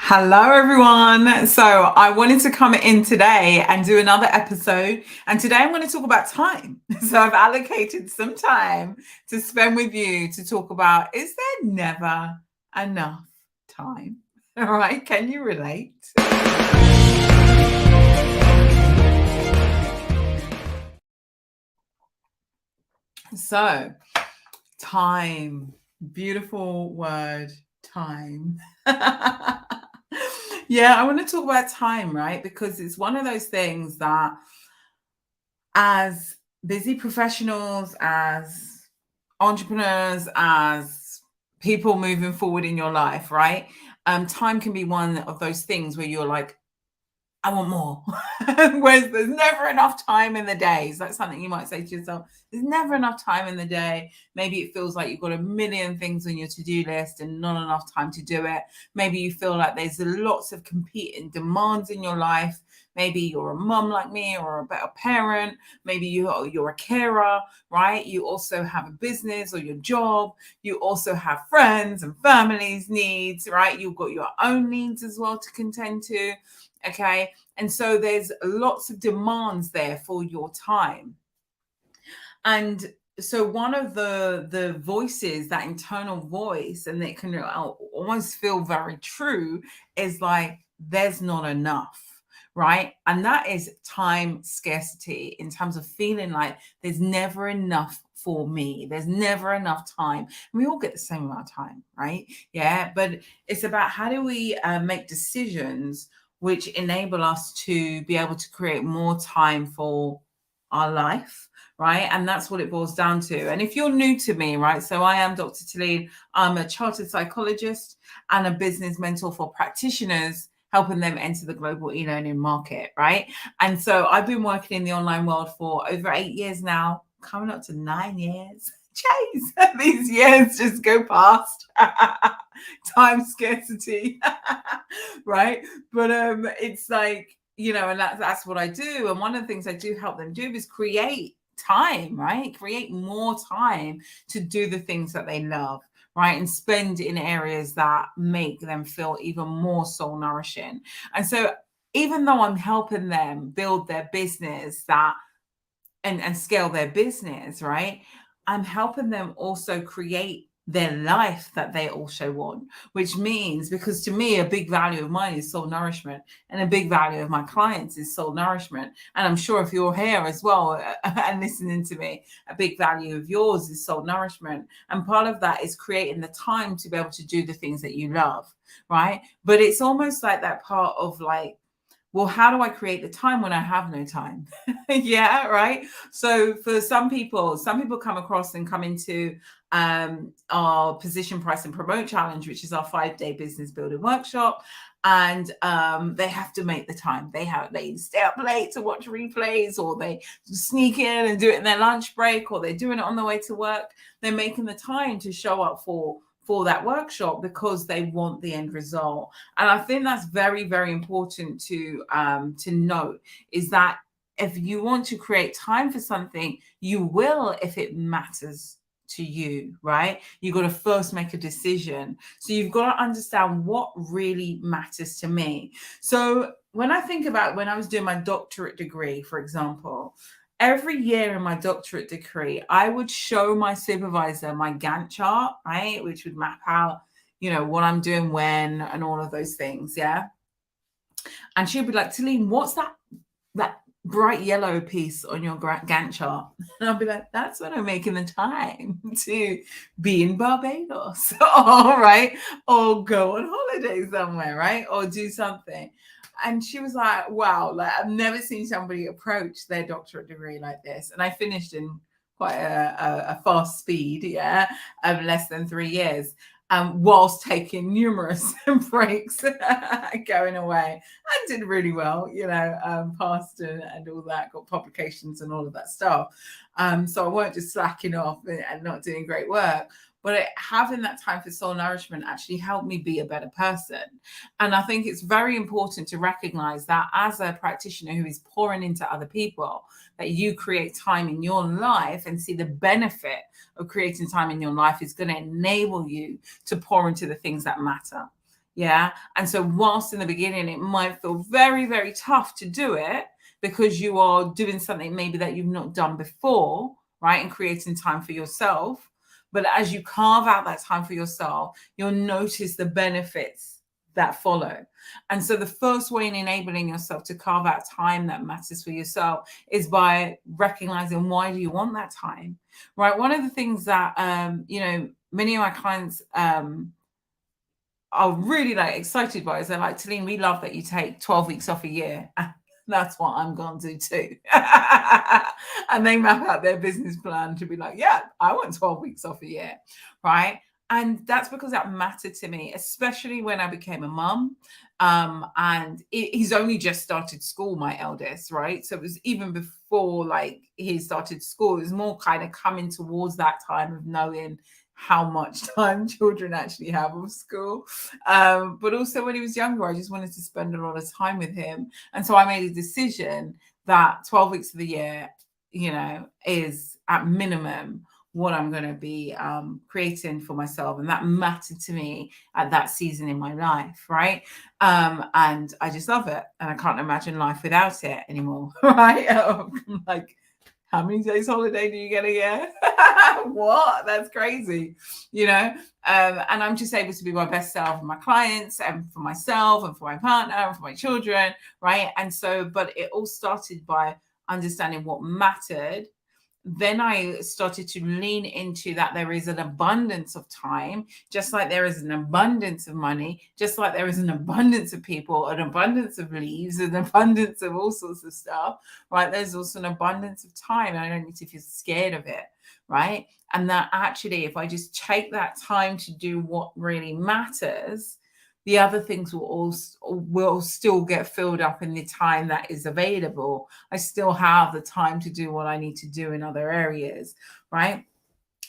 Hello, everyone. So I wanted to come in today and do another episode. And today I'm going to talk about time. So I've allocated some time to spend with you to talk about, is there never enough time? All right. Can you relate? So time, beautiful word, time. Yeah, I want to talk about time, right? Because it's one of those things that, as busy professionals, as entrepreneurs, as people moving forward in your life, right? Time can be one of those things where you're like, I want more. Whereas there's never enough time in the day. So that's something you might say to yourself. There's never enough time in the day. Maybe it feels like you've got a million things on your to-do list and not enough time to do it. Maybe you feel like there's lots of competing demands in your life. Maybe you're a mum like me or a better parent. Maybe you're a carer, right? You also have a business or your job. You also have friends and families needs, right? You've got your own needs as well to contend to. Okay. And so there's lots of demands there for your time. And so one of the voices, that internal voice, and it can almost feel very true, is like, there's not enough. Right. And that is time scarcity, in terms of feeling like there's never enough for me. There's never enough time. And we all get the same amount of time, right? Yeah. But it's about, how do we make decisions which enable us to be able to create more time for our life, right? And that's what it boils down to. And if you're new to me, right, so I am Dr. Tilean. I'm a chartered psychologist and a business mentor for practitioners, helping them enter the global e-learning market, right? And so I've been working in the online world for over 8 years now, coming up to 9 years. Chase, these years just go past. Time scarcity. Right? But it's like, and that's what I do. And one of the things I do help them do is create time, right? Create more time to do the things that they love, right? And spend in areas that make them feel even more soul nourishing. And so even though I'm helping them build their business and scale their business, right, I'm helping them also create their life that they also want, which means, because to me, a big value of mine is soul nourishment, and a big value of my clients is soul nourishment. And I'm sure if you're here as well and listening to me, a big value of yours is soul nourishment. And part of that is creating the time to be able to do the things that you love, right? But it's almost like that part of like, well, how do I create the time when I have no time? Yeah, right. So for some people come across and come into our Position, Price and Promote Challenge, which is our 5-day business building workshop. And they have to make the time. They stay up late to watch replays, or they sneak in and do it in their lunch break, or they're doing it on the way to work. They're making the time to show up for that workshop because they want the end result. And I think that's very, very important to note, is that if you want to create time for something, you will if it matters to you, right? You've got to first make a decision. So you've got to understand what really matters to me. So when I think about when I was doing my doctorate degree, for example, every year in my doctorate degree, I would show my supervisor my Gantt chart, right? Which would map out, what I'm doing when and all of those things. Yeah. And she'd be like, Tilean, what's that bright yellow piece on your Gantt chart? And I'll be like, that's when I'm making the time to be in Barbados, all right, or go on holiday somewhere, right, or do something. And she was like, wow, like, I've never seen somebody approach their doctorate degree like this. And I finished in quite a fast speed, yeah, of less than 3 years. Whilst taking numerous breaks, going away. I did really well, passed and all that, got publications and all of that stuff. So I weren't just slacking off and not doing great work. But having that time for soul nourishment actually helped me be a better person. And I think it's very important to recognize that as a practitioner who is pouring into other people, that you create time in your life and see the benefit of creating time in your life is going to enable you to pour into the things that matter. Yeah. And so whilst in the beginning it might feel very, very tough to do it because you are doing something maybe that you've not done before, right? And creating time for yourself. But as you carve out that time for yourself, you'll notice the benefits that follow. And so the first way in enabling yourself to carve out time that matters for yourself is by recognizing, why do you want that time? Right. One of the things that many of my clients are really like excited by is they're like, Tilean, we love that you take 12 weeks off a year. That's what I'm going to do too. And they map out their business plan to be like, yeah, I want 12 weeks off a year. Right. And that's because that mattered to me, especially when I became a mum. And he's only just started school, my eldest, right? So it was even before like he started school, it was more kind of coming towards that time of knowing how much time children actually have of school. But also when he was younger, I just wanted to spend a lot of time with him. And so I made a decision that 12 weeks of the year, is at minimum what I'm going to be creating for myself. And that mattered to me at that season in my life, right? And I just love it. And I can't imagine life without it anymore, right? Like, how many days holiday do you get a year? What? That's crazy, and I'm just able to be my best self for my clients and for myself and for my partner and for my children, right? And so, but it all started by understanding what mattered. Then I started to lean into that there is an abundance of time, just like there is an abundance of money, just like there is an abundance of people, an abundance of leaves, an abundance of all sorts of stuff, right? There's also an abundance of time. And I don't need to feel scared of it, right? And that actually, if I just take that time to do what really matters, the other things will still get filled up in the time that is available. I still have the time to do what I need to do in other areas, right?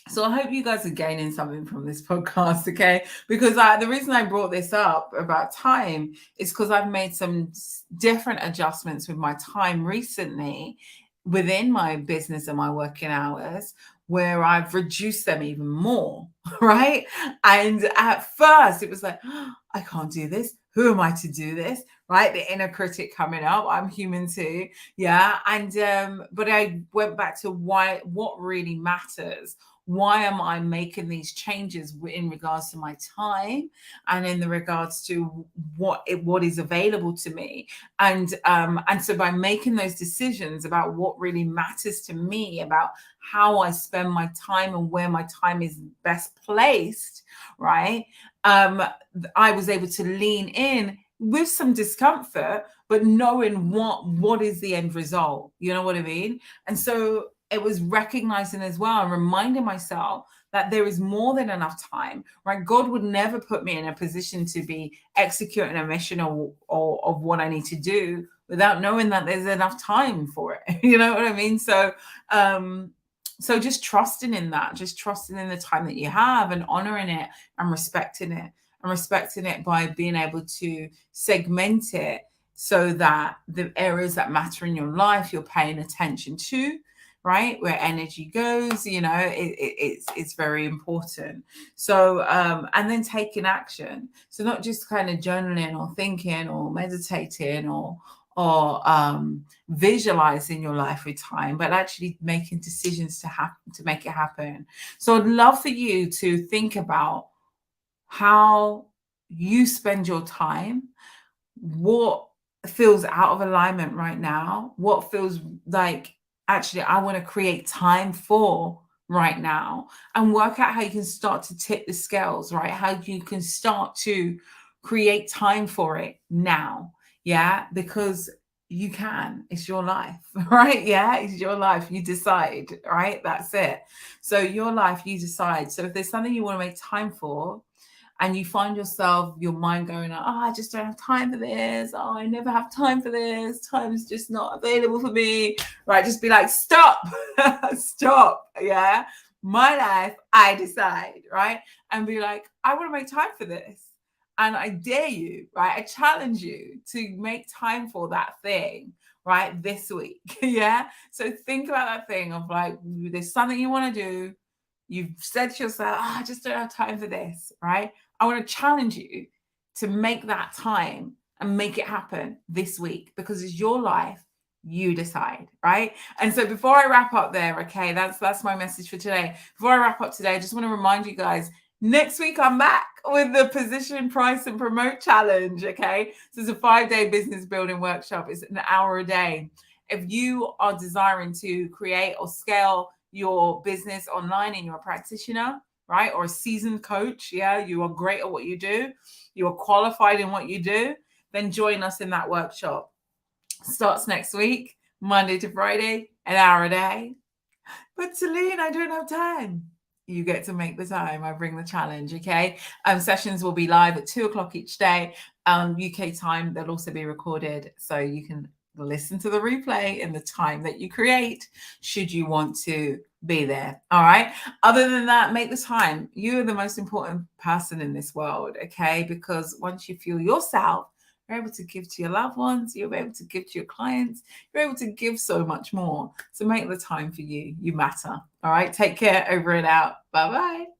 So I hope you guys are gaining something from this podcast, okay? Because the reason I brought this up about time is because I've made some different adjustments with my time recently within my business and my working hours, where I've reduced them even more, right? And at first it was like, oh, I can't do this. Who am I to do this? Right? The inner critic coming up. I'm human too. Yeah. And but I went back to what really matters. Why am I making these changes in regards to my time and in the regards to what is available to me? And so by making those decisions about what really matters to me, about how I spend my time and where my time is best placed, right? I was able to lean in with some discomfort, but knowing what is the end result. You know what I mean? And so it was recognizing as well and reminding myself that there is more than enough time, right? God would never put me in a position to be executing a mission or of what I need to do without knowing that there's enough time for it. You know what I mean? So just trusting in that, just trusting in the time that you have and honoring it and respecting it by being able to segment it so that the areas that matter in your life you're paying attention to, right? Where energy goes, it's very important. So and then taking action, so not just kind of journaling or thinking or meditating or visualizing your life with time, but actually making decisions to make it happen. So I'd love for you to think about how you spend your time, what feels out of alignment right now, what feels like actually I want to create time for right now, and work out how you can start to tip the scales, right? How you can start to create time for it now. Yeah, because you can. It's your life, right? Yeah, it's your life. You decide, right? That's it. So your life, you decide. So if there's something you want to make time for, and you find yourself, your mind going, oh, I just don't have time for this. Oh, I never have time for this. Time is just not available for me. Right? Just be like, stop, stop. Yeah. My life, I decide. Right. And be like, I want to make time for this. And I dare you, right? I challenge you to make time for that thing, right? This week. Yeah. So think about that thing of like, there's something you want to do. You've said to yourself, oh, I just don't have time for this, right? I want to challenge you to make that time and make it happen this week, because it's your life. You decide, right? And so before I wrap up there, okay, that's my message for today. Before I wrap up today, I just want to remind you guys, next week I'm back with the Position, Price and Promote Challenge, okay? So it's a 5-day business building workshop. It's an hour a day. If you are desiring to create or scale your business online and you're a practitioner, right, or a seasoned coach, yeah, you are great at what you do, you are qualified in what you do, then join us in that workshop. Starts next week, Monday to Friday, an hour a day. But Tilean, I don't have time. You get to make the time. I bring the challenge, okay? Sessions will be live at 2:00 each day, UK time. They'll also be recorded, so you can listen to the replay in the time that you create, should you want to be there. All right. Other than that, make the time. You are the most important person in this world, okay? Because once you feel yourself, you're able to give to your loved ones, you're able to give to your clients, you're able to give so much more. So make the time for you. You matter. All right. Take care. Over and out. Bye-bye.